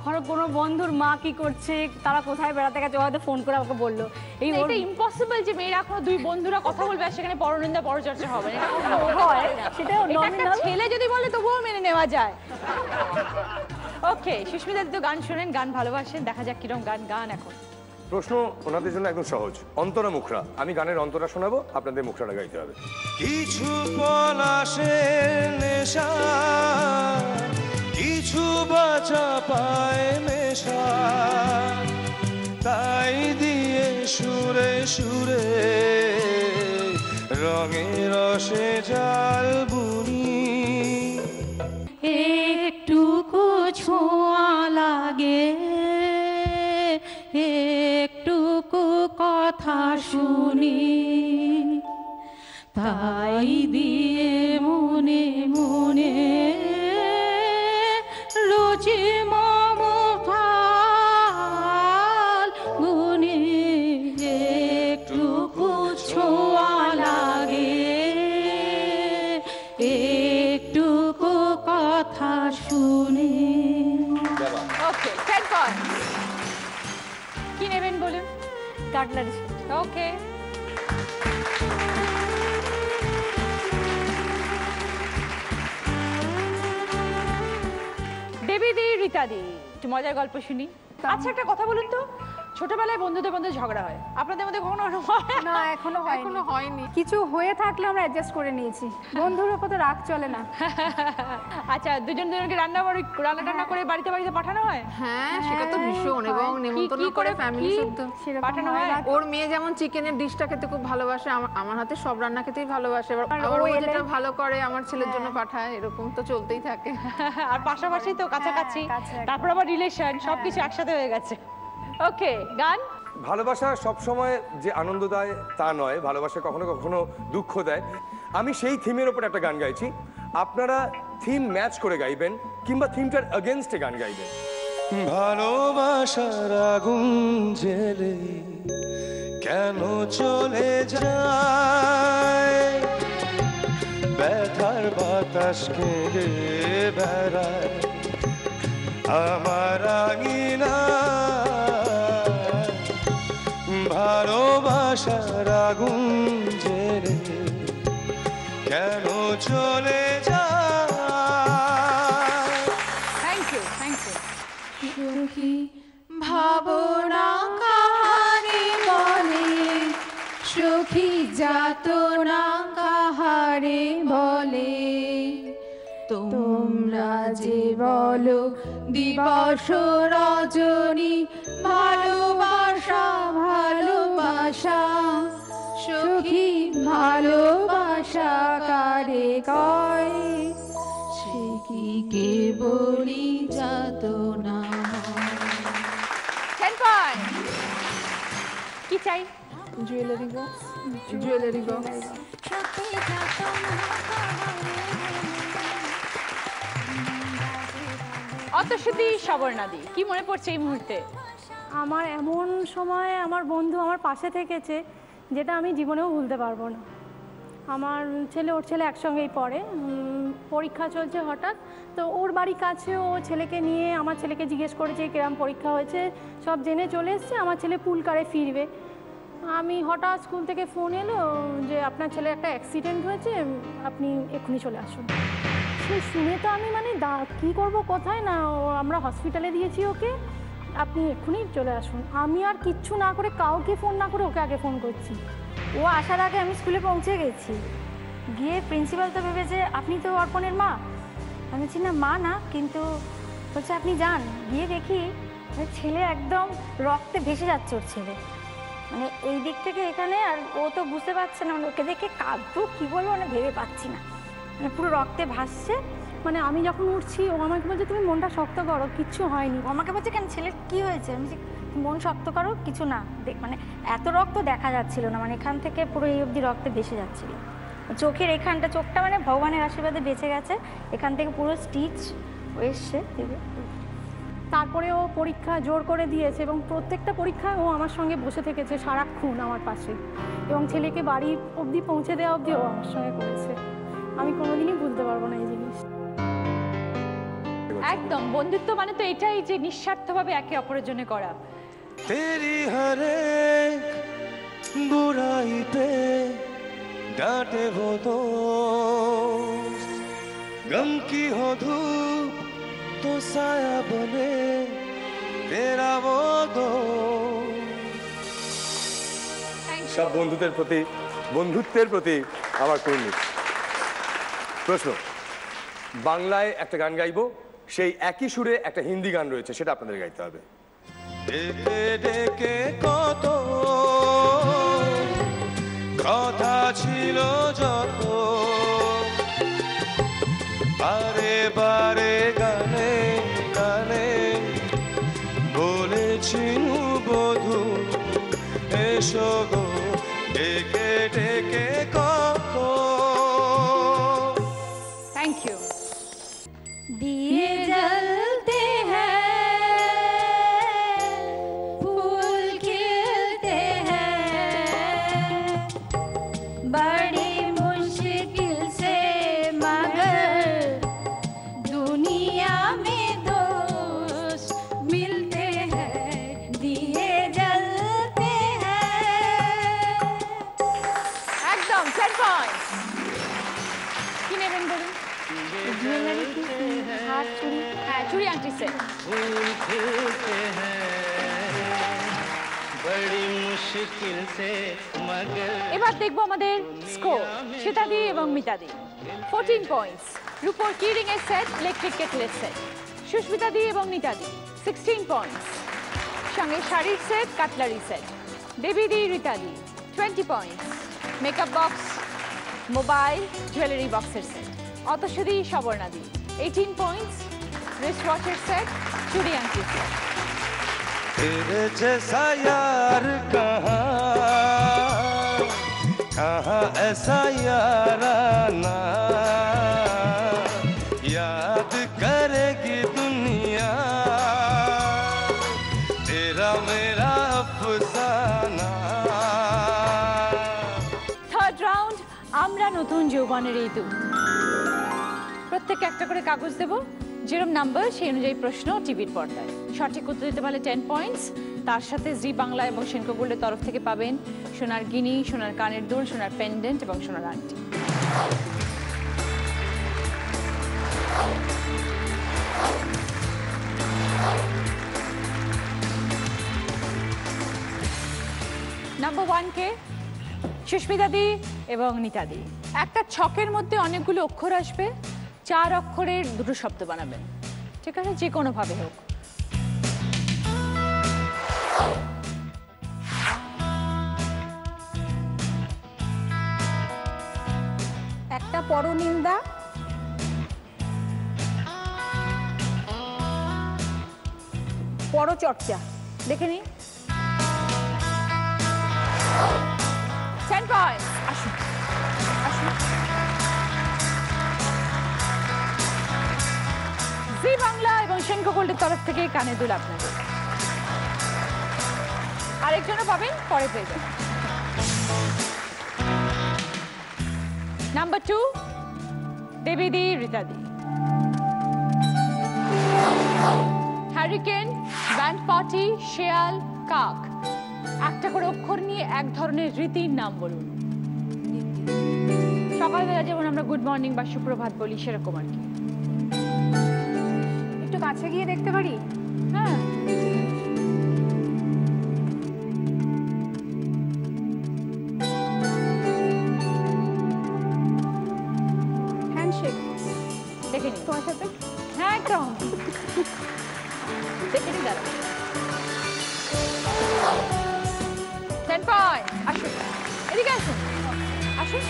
A: ধরো কোনো বন্ধুর মা কি করছে, তারা কোথায় বেড়াতে গেছে, হয়তো ফোন করে আমাকে বললো, এই ওর
B: এটা ইম্পসিবল যে মেয়েরা কোনো দুই বন্ধুরা কথা বলবে আর সেখানে পরনিন্দা পরচর্চা হবে না। এটা
A: হয়, সেটা
B: এটা একটা
A: নমিনাল।
B: ছেলে যদি বলে তবুও মেনে নেওয়া যায়। ওকে, সুস্মিতা দি তো গান শোনেন, গান ভালোবাসেন, দেখা যাক কিরকম গান গান এখন।
H: প্রশ্ন ওনাদের জন্য একদম সহজ। অন্তরা মুখরা, আমি গানের অন্তরা শোনাবো, আপনাদের মুখরাটা গাইতে হবে।
F: কিছু পলাশের নেশা, কিছু বাঁচা পায় মেশা, তাই দিয়ে সুরে সুরে রঙে রসে জাল বুনি।
C: একটুকু ছোঁয়া লাগে, একটুকু কথা শুনি, তাই দিয়ে মনে মনে রোজে মমতাল গুনে। একটুকু ছোঁয়া লাগে, একটুকু কথা শুনি।
B: ওকে, 10 পয়েন্ট। কি নেবেন বলুন?
A: কাটলারি।
B: ওকে, দেবী দি, রীতা দি, একটু মজার গল্প শুনি। আচ্ছা একটা কথা বলুন তো, ছোটবেলায় বন্ধুদের মধ্যে ঝগড়া হয়, আপনাদের মধ্যে কখনো হয়?
E: না, এখনো
D: হয়নি।
E: কিছু হয়ে থাকলে আমরা অ্যাডজাস্ট করে নিয়েছি, বন্ধুর উপর তো রাগ চলে না।
B: আচ্ছা, দুজন দুজনকে রান্না টান্না করে বাড়িতে বাড়িতে পাঠানো হয়?
D: হ্যাঁ, সেটা তো ভীষণ, এবং নেমন্তন্ন করে ফ্যামিলি শুদ্ধ
B: পাঠানো হয়।
D: ওর মেয়ে যেমন চিকেনের ডিশটা খেতে খুব ভালোবাসে, আমার হাতে সব রান্না খেতেই ভালোবাসে, আবার ও যেটা ভালো করে আমার ছেলের জন্য পাঠায়, এরকম তো চলতেই থাকে।
B: আর পাশাপাশি তো কাছাকাছি, তারপর আবার রিলেশন, সবকিছু একসাথে হয়ে গেছে। ওকে, গান।
H: ভালোবাসা সবসময় যে আনন্দ দেয় তা নয়, ভালোবাসা কখনো কখনো দুঃখ দেয়। আমি সেই থিমের ওপর একটা গান গাইছি, আপনারা থিম ম্যাচ করে গাইবেন কিংবা থিমটার এগেইনস্টে গান গাইবেন।
F: ভালোবাসার আগুন জেলে কেন চলে যায়, ব্যথার বাতাস কেড়ে বেড়ায় আমার আঙিনা। ভালোবাসার আগুন জেলে কেন চলে যায়।
B: Thank you, thank you.
C: সুখী ভাবনা কাহারে বলে, সুখী যাতনা কাহারে বলে, তোমরা যে বলো দিবস রজনী, ভালোবাসা ভালোবাসা, সুখী ভালোবাসা কারে কয়, সে কি কেবলই যাতনা।
B: 10 পয়েন্ট। কি চাই?
D: Jewellery box, jewellery box.
B: অতসুদি সবর্ণাদি, কি মনে পড়ছে এই মুহূর্তে?
G: আমার এমন সময় আমার বন্ধু আমার পাশে থেকেছে যেটা আমি জীবনেও ভুলতে পারবো না। আমার ছেলে ওর ছেলে একসঙ্গেই পড়ে, পরীক্ষা চলছে হঠাৎ, তো ওর বাড়ি কাছে ও ছেলেকে নিয়ে আমার ছেলেকে জিজ্ঞেস করেছে কিরম পরীক্ষা হয়েছে, সব জেনে চলে এসছে, আমার ছেলে পুলকারে ফিরবে। আমি হঠাৎ স্কুল থেকে ফোন এলো যে আপনার ছেলে একটা অ্যাক্সিডেন্ট হয়েছে, আপনি এক্ষুনি চলে আসুন। সে শুনে তো আমি মানে কী করবো, কোথায় না, আমরা হসপিটালে দিয়েছি ওকে, আপনি এক্ষুনি চলে আসুন। আমি আর কিচ্ছু না করে, কাউকে ফোন না করে ওকে আগে ফোন করছি।
C: ও আসার আগে আমি স্কুলে পৌঁছে গেছি, গিয়ে প্রিন্সিপাল তো ভেবেছে আপনি তো অর্পণের মা। আমি বলছি না মা না, কিন্তু বলছে আপনি যান। গিয়ে দেখি ছেলে একদম রক্তে ভেসে যাচ্ছে, ওর ছেলে মানে এই দিক থেকে এখানে, আর ও তো বুঝতে পারছে না, মানে ওকে দেখে কাঁদবো কী বলবো মানে ভেবে পাচ্ছি না, মানে পুরো রক্তে ভাসছে।
G: মানে আমি যখন উঠছি ও আমাকে বলছে তুমি মনটা শক্ত করো, কিচ্ছু হয়নি।
C: ও আমাকে বলছে কেন ছেলের কী হয়েছে? আমি বলছি মন শক্ত করো, কিছু না। মানে এত রক্ত দেখা যাচ্ছিল না, মানে এখান থেকে পুরো এই অবধি রক্তে ভেসে যাচ্ছিল। চোখের এখানটা, চোখটা মানে ভগবানের আশীর্বাদে বেঁচে গেছে, এখান থেকে পুরো স্টিচ এসছে।
G: তারপরে ও পরীক্ষা জোর করে দিয়েছে এবং প্রত্যেকটা পরীক্ষায় ও আমার সঙ্গে বসে থেকেছে সারাক্ষণ আমার পাশে, এবং ছেলেকে বাড়ি অবধি পৌঁছে দেওয়া অবধি ও আমার সঙ্গে করেছে। আমি কোনোদিনই ভুলতে পারবো না এই জিনিস।
B: একদম, বন্ধুত্ব মানে তো এটাই যে নিঃস্বার্থভাবে একে অপরের জন্য করা।
F: तेरी हर एक बुराई पे डांटे वो दोस्त, गम की हो धूप तो साया बने तेरा वो दोस्त।
H: সব বন্ধুদের প্রতি, বন্ধুত্বের প্রতি আমার কুর্নি। প্রশ্ন, বাংলায় একটা গান গাইবো, সেই একই সুরে একটা হিন্দি গান রয়েছে, সেটা আপনাদের গাইতে হবে।
F: ডেকে ডেকে কত কথা ছিল যত, বারে বারে গানে গানে বলেছি বধু এসো গো, ডেকে ডেকে কত।
B: Thank you.
C: दिए जलते हैं, फूल खिलते हैं, बड़ी मुश्किल से मगर दुनिया में दोस्त मिलते हैं, दिए जलते हैं।
B: একদম 10 পয়েন্ট। কি নেবেন বলুন?
C: জুয়েলারি কি, হার, চুড়ি?
B: হ্যাঁ, চুড়ি আংটি সেট।
I: फूल खिलते हैं बड़ी मुश्किल से मगर।
B: এবার দেখবো আমাদের স্কোর, শ্বেতাদি এবং মিতাদি। 14 পয়েন্টস, রূপোর কিরিং এর সেট, ইলেকট্রিক কেটলের সেট। সুস্মিতাদি এবং নিতাদি 16 পয়েন্টস, সঙ্গে শাড়ির সেট, কাটলারি সেট। দেবীদি, রীতাদি 20 points, makeup box, mobile, jewellery বক্সের সেট। অতসুদি, সবর্ণাদি 18 পয়েন্টস, রিস্ট ওয়াচের সেট, চুড়ি আংটি সেট।
F: तेरे जैसा यार कहाँ कहाँ ऐसा याराना, याद करेगी दुनिया तेरा मेरा अफसाना।
B: থার্ড রাউন্ড, আমরা নতুন যৌবনের ঋতু। প্রত্যেককে একটা করে কাগজ দেব, যেরকম নাম্বার সেই অনুযায়ী প্রশ্ন টিভির পর্দায়। সঠিক উত্তর দিতে পারলে 10 পয়েন্টস, তার সাথে জি বাংলা এবং সেনকো গোল্ডের তরফ থেকে পাবেন সোনার গিনি, সোনার কানের দুল, সোনার পেন্ডেন্ট এবং সোনার আংটি। নাম্বার 1 কে সুস্মিতাদি এবং নিতাদি। একটা ছকের মধ্যে অনেকগুলো অক্ষর আসবে, 4 অক্ষরের দুটো শব্দ বানাবেন, ঠিক আছে, যে কোনো ভাবে হোক।
G: একটা পরনিন্দা, পরচর্চা।
B: দেখে নি 10 পয়েন্টস। আসুন আসুন। জি বাংলা এবং শঙ্খ গোল্ডের তরফ থেকে কানে দুল আপনাদের। আরেকজনও পাবেন, পরে পেয়ে যাবেন। নাম্বার 2 দেবীদি রীতাদি। হ্যারিকেন, ব্যান্ড পার্টি, শেয়াল, কাক, একটা করে অক্ষর নিয়ে এক ধরনের রীতির নাম বলুন। সকালবেলা যেমন আমরা গুড মর্নিং বা সুপ্রভাত বলি, সেরকম আর কি।
G: একটু কাছে গিয়ে দেখতে পারি?
B: হ্যাঁ,
G: হ্যান্ডশেক
B: দেখে নিন।
G: তোমার সাথে?
B: হ্যাঁ, একদম দেখে নিন দাদা। 10 পয়েন্ট। আসুন, এদিকে আসুন, আসুন।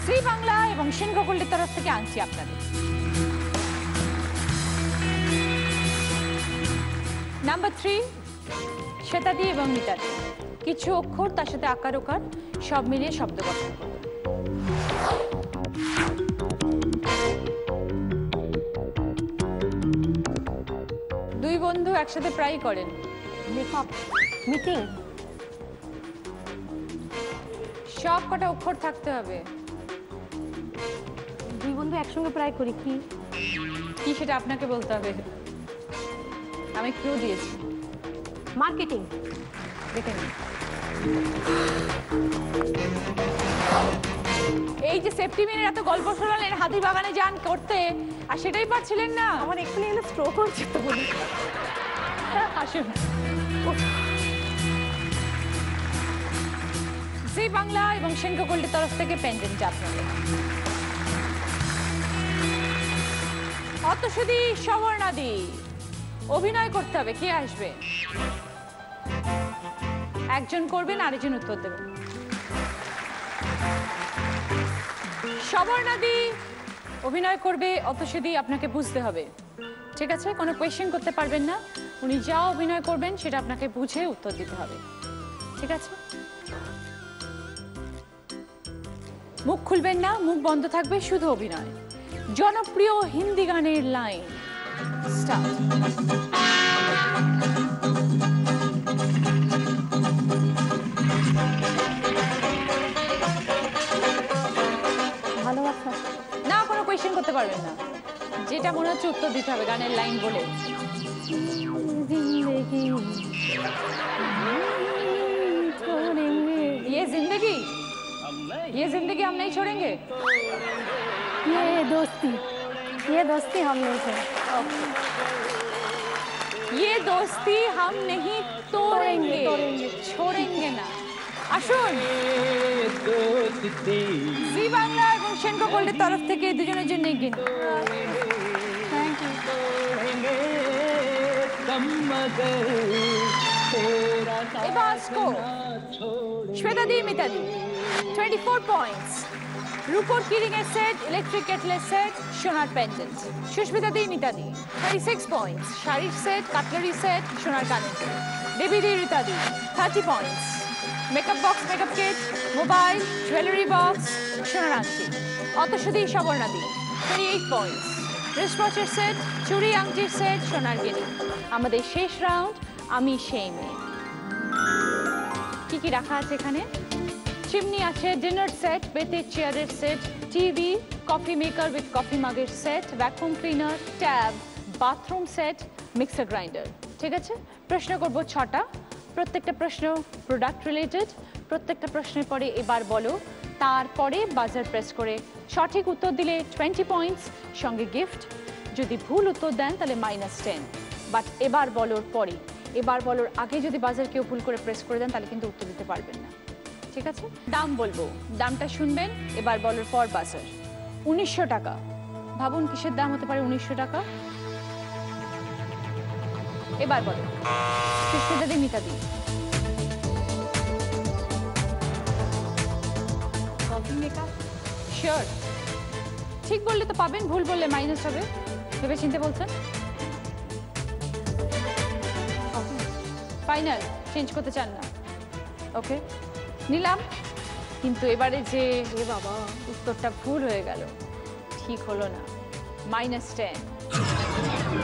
B: শ্রী বাংলা এবং শঙ্খ গোল্ডের তরফ থেকে আনছি আপনাদের। নাম্বার 3 শ্বেতাদি এবং মিতাদি। কিছু অক্ষর, তার সাথে আকার ওকার সব মিলিয়ে শব্দ গঠন করবে। দুই বন্ধু একসাথে প্রায় করেন
C: মেকআপ, মিটিং।
B: সব কটা অক্ষর থাকতে হবে।
C: দুই বন্ধু একসঙ্গে প্রায় করি। কি
B: কি সেটা আপনাকে বলতে হবে। আমি ক্লু দিয়েছি।
C: মার্কেটিং।
B: দেখে নিন। এই যে সেফটি মিনের এত গল্প শোনালেন, হাতি বাগানে যান করতে, আর সেটাই পারছিলেন না।
C: আমার এক্ষুনি এলো স্ট্রোক হচ্ছে তো বলি।
B: আসুন। জি বাংলা এবং শঙ্খ গোল্ডের তরফ থেকে পেন্ডেন্ট আপনাদের। অতসুদি সবর্ণাদি। অভিনয় করতে হবে। কে আসবে? একজন করবেন, আরেকজন উত্তর দেবেন। সবর্ণাদি অভিনয় করবে, অতসুদি আপনাকে বুঝতে হবে। ঠিক আছে? কোনো কোয়েশ্চেন করতে পারবেন না। উনি যা অভিনয় করবেন সেটা আপনাকে বুঝে উত্তর দিতে হবে। ঠিক আছে? মুখ খুলবেন না, মুখ বন্ধ থাকবে, শুধু অভিনয়। জনপ্রিয় হিন্দি গানের লাইন স্টার্ট।
C: ভালোবাসা।
B: না, কোনো কোয়েশ্চেন করতে পারবেন না। যেটা মনে হচ্ছে উত্তর দিতে হবে গানের লাইন বলে। ये जिंदगी हम नहीं छोड़ेंगे।
C: ये दोस्ती हम नहीं छोड़ेंगे।
B: ये दोस्ती हम नहीं तोड़ेंगे, छोड़ेंगे ना। আসুন। জি বাংলা এবং শঙ্খ গোল্ডের তরফ থেকে দুজনের জন্য গিন। Thank you. এবার স্কোর শ্বেতাদি মিতাদি 24 পয়েন্টস। রূপোর কিরিংয়ের সেট, ইলেকট্রিক কেটলের সেট, সোনার পেন্ডেন্ট। সুস্মিতাদি মিতাদি 36 পয়েন্টস। শাড়ির সেট, কাটলারি সেট, সোনার কানের সেট। দেবীদি রীতাদি 30 points. Makeup box, makeup kit, mobile, jewellery box, সোনার আংটি। অতসুদি সবর্ণাদি 28 পয়েন্টস। রিস্টওয়াচের সেট, চুড়ি আংটির সেট, সোনার গিনি। আমাদের শেষ রাউন্ড, আমি সেই মেয়ে। কি কি রাখা আছে এখানে? চিমনি আছে, ডিনার সেট, বেতের চেয়ারের set, TV, coffee maker with coffee মাগের set, vacuum cleaner, tab, bathroom set, mixer grinder. ঠিক আছে? প্রশ্ন করব 6টা। প্রত্যেকটা প্রশ্ন প্রোডাক্ট রিলেটেড। প্রত্যেকটা প্রশ্নের পরে এবার বলো, তারপরে বাজার প্রেস করে সঠিক উত্তর দিলে 20 পয়েন্টস, সঙ্গে গিফট। যদি ভুল উত্তর দেন তাহলে -10। বাট এবার বলোর পরে, এবার বলোর আগে যদি বাজার কেউ ভুল করে প্রেস করে দেন তাহলে কিন্তু উত্তর দিতে পারবেন না। ঠিক আছে? দাম বলবো, দামটা শুনবেন। এবার বলোর পর বাজার। 1900 টাকা। ভাবুন কিসের দাম হতে পারে 1900 টাকা। এবার বলো সুস্মিতাদি মিতাদি।
G: Coffee makeup.
B: শিওর? ঠিক বললে তো পাবেন, ভুল বললে মাইনাস হবে। ভেবে চিনতে বলছেন? ফাইনাল? চেঞ্জ করতে চান না? ওকে, নিলাম। কিন্তু এবারে যে বাবা উত্তরটা ভুল হয়ে গেল, ঠিক হলো না। -10.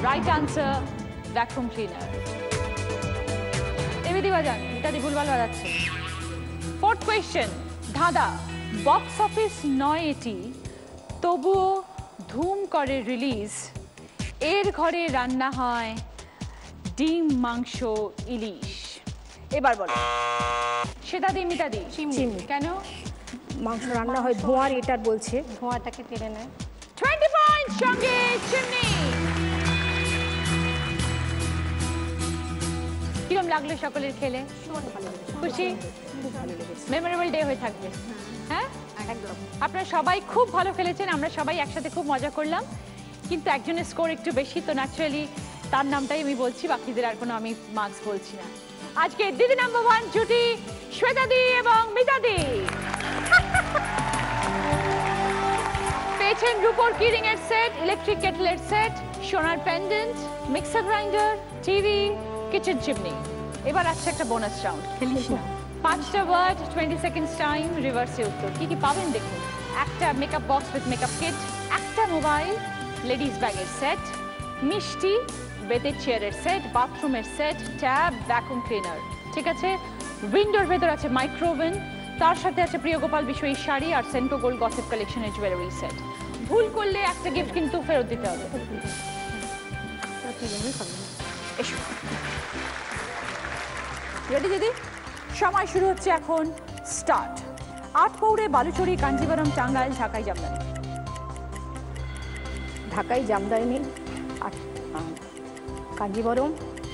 B: Right answer, vacuum cleaner. এবিদি বাজান, মিতাদি ভুলভাল বাজাচ্ছে। 4th question, ধাঁধা। বক্স অফিস নয় এটি, তবুও ধুম করে রিলিজ। এর ঘরে রান্না হয় ডিম, মাংস, ইলিশ। এবার বলো শ্বেতাদি, মিতাদি।
G: চিমনি।
B: কেন?
G: মাংস রান্না হয় ধোঁয়ার, এটার বলছে।
C: ধোঁয়াটাকে টেনে নেয়।
B: 20 পয়েন্ট সঙ্গে চিমনি। কিরম লাগলো সকলের খেলে? খুশি? মেমোরেবল ডে হয়ে থাকবে। হ্যাঁ একদম। আপনারা সবাই খুব ভালো খেলেছেন, আমরা সবাই একসাথে খুব মজা করলাম, কিন্তু একজনের স্কোর একটু বেশি, তো ন্যাচারালি তার নামটাই আমি বলছি, বাকিদের আর কোনো আমি মার্কস বলছি না। আজকে দিদি নাম্বার 1 জুটি শ্বেতাদি এবং মিতাদি পেয়েছেন রূপোর কিরিং এর সেট, ইলেকট্রিক কেটলের সেট, সোনার pendant, mixer grinder, TV, kitchen chimney. এবার আসছে একটা বোনাস রাউন্ড। খেলিস না। 5টা ওয়ার্ড, 20 সেকেন্ডস টাইম, রিভার্সে উত্তর। কি কি পাবেন দেখুন। একটা makeup box with makeup kit, একটা মোবাইল, লেডিস ব্যাগের সেট, মিষ্টি, বেতের চেয়ারের সেট, বাথরুমের সেট, ট্যাব, ভ্যাকুম ক্লিনার। ঠিক আছে? উইন্ডোর ভেতর আছে মাইক্রোওভেন, তার সাথে আছে প্রিয় গোপাল বিষয়ী শাড়ি আর সেন্টো গোল্ড গসিপ কালেকশনের জুয়েলারি সেট। ভুল করলে একটা গিফট কিন্তু ফেরত দিতে হবে। এসো। রেডি দিদি? সময় শুরু হচ্ছে এখন, স্টার্ট। আটপৌরে, বালুচরি, কাঞ্জিবরম, টাঙ্গাইল, ঢাকাই, জামদানি।
G: ঢাকাই, জামদানি, কাঞ্জিবরম,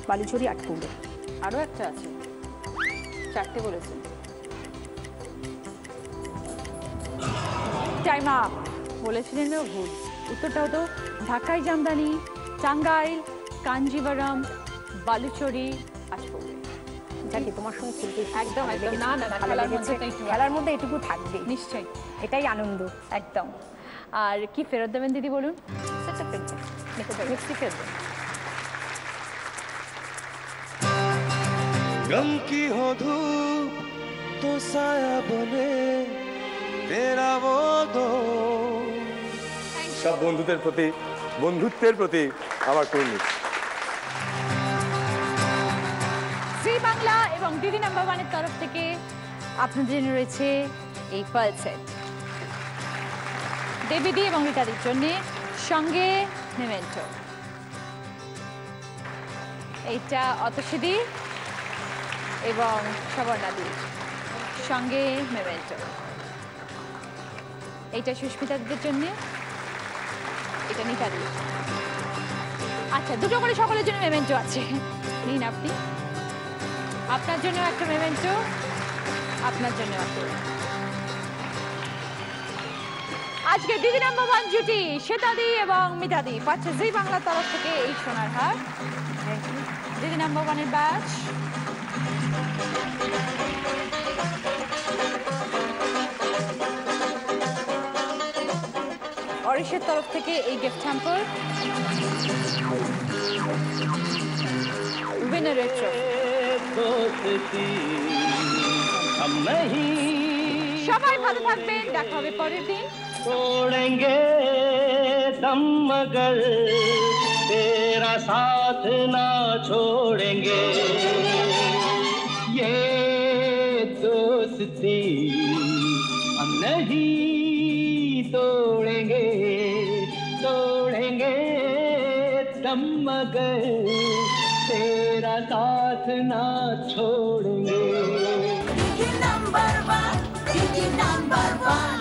G: বালুচরি, আটপৌরে।
B: আরও একটা আছে, 4টে বলেছেন। Time up. বলেছিলেন না ভুল, উত্তরটা হতো ঢাকাই, জামদানি, টাঙ্গাইল, কাঞ্জিবরম, বালুচরি, আটপৌরে।
G: জানি তোমার সঙ্গে খেলতে
B: একদম একদম। না না,
G: খেলার মধ্যে এটুকু থাকবে
B: নিশ্চয়ই,
G: এটাই আনন্দ।
B: একদম। আর কি ফেরত দেবেন দিদি বলুন?
G: সেটা ফেলবে,
B: মিক্সি ফেলবে।
F: गम की हो धूप तो साया बने तेरा वो दो।
H: সব বন্ধুদের প্রতি, বন্ধুত্বের প্রতি আমার কুর্নিশ।
B: জি বাংলা এবং দিদি নাম্বার 1 এর তরফ থেকে আপনাদের জন্য রয়েছে এই পার্ল সেট। দেবীদি এবং মিতাদির জন্য সঙ্গে মেমেন্টো। এইটা অতসীদি এবং সবর্ণাদির সঙ্গে মেমেন্টো। এইটা সুস্মিতাদের জন্য, এটা নিতাদির। আচ্ছা, দুটো করে সকলের জন্য মেমেন্টো আছে, নিন আপনি। আপনার জন্য একটা মেমেন্টো, আপনার জন্য একটা। আজকে দিদি নাম্বার 1 জুটি শ্বেতাদি এবং মিতাদি পাচ্ছে জি বাংলার তরফ থেকে এই সোনার হার। দিদি নাম্বার 1 এর ব্যাচ। অরিশের তরফ থেকে এই গিফট হ্যাম্পার। উইনারের ট্রফি।
I: हम नहीं
B: সবাই ভালো থাকবেন, দেখা হবে পরের দিন।
I: छोड़ेंगे दम मगर तेरा साथ ना छोड़ेंगे, ये दोस्ती हम नहीं तोड़ेंगे, तोड़ेंगे दम मगर तेरा साथ ना छोड़ेंगे।
J: Number 1, number 1.